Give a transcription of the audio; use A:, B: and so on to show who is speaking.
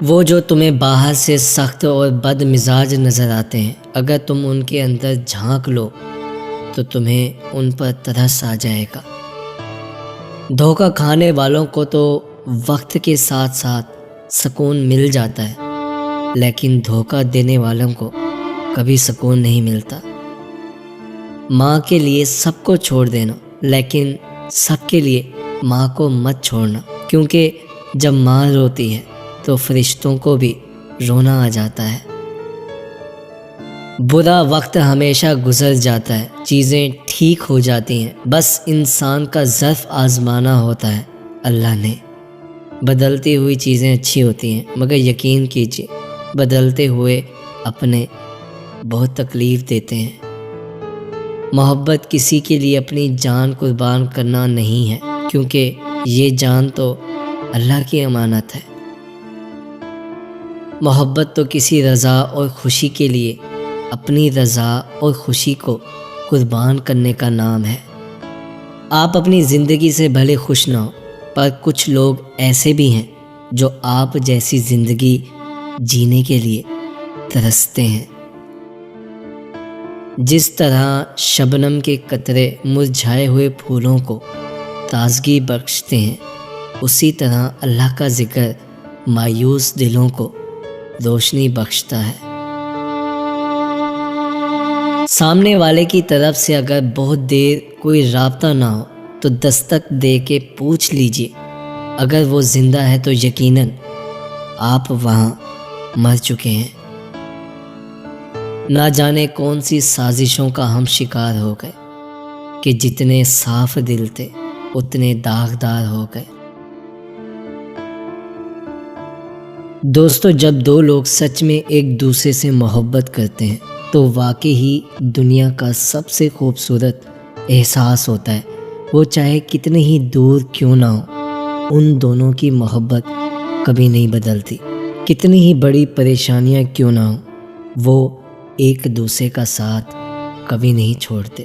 A: وہ جو تمہیں باہر سے سخت اور بد مزاج نظر آتے ہیں، اگر تم ان کے اندر جھانک لو تو تمہیں ان پر ترس آ جائے گا۔ دھوکہ کھانے والوں کو تو وقت کے ساتھ ساتھ سکون مل جاتا ہے، لیکن دھوکہ دینے والوں کو کبھی سکون نہیں ملتا۔ ماں کے لیے سب کو چھوڑ دینا، لیکن سب کے لیے ماں کو مت چھوڑنا، کیونکہ جب ماں روتی ہے تو فرشتوں کو بھی رونا آ جاتا ہے۔ برا وقت ہمیشہ گزر جاتا ہے، چیزیں ٹھیک ہو جاتی ہیں، بس انسان کا ظرف آزمانا ہوتا ہے۔ اللہ نے بدلتی ہوئی چیزیں اچھی ہوتی ہیں، مگر یقین کیجیے بدلتے ہوئے اپنے بہت تکلیف دیتے ہیں۔ محبت کسی کے لیے اپنی جان قربان کرنا نہیں ہے، کیونکہ یہ جان تو اللہ کی امانت ہے۔ محبت تو کسی رضا اور خوشی کے لیے اپنی رضا اور خوشی کو قربان کرنے کا نام ہے۔ آپ اپنی زندگی سے بھلے خوش نہ ہو، پر کچھ لوگ ایسے بھی ہیں جو آپ جیسی زندگی جینے کے لیے ترستے ہیں۔ جس طرح شبنم کے قطرے مرجھائے ہوئے پھولوں کو تازگی بخشتے ہیں، اسی طرح اللہ کا ذکر مایوس دلوں کو روشنی بخشتا ہے۔ سامنے والے کی طرف سے اگر بہت دیر کوئی رابطہ نہ ہو تو دستک دے کے پوچھ لیجئے، اگر وہ زندہ ہے تو یقیناً آپ وہاں مر چکے ہیں۔ نہ جانے کون سی سازشوں کا ہم شکار ہو گئے کہ جتنے صاف دل تھے اتنے داغدار ہو گئے۔ دوستو، جب دو لوگ سچ میں ایک دوسرے سے محبت کرتے ہیں تو واقعی ہی دنیا کا سب سے خوبصورت احساس ہوتا ہے۔ وہ چاہے کتنے ہی دور کیوں نہ ہو، ان دونوں کی محبت کبھی نہیں بدلتی۔ کتنی ہی بڑی پریشانیاں کیوں نہ ہوں، وہ ایک دوسرے کا ساتھ کبھی نہیں چھوڑتے۔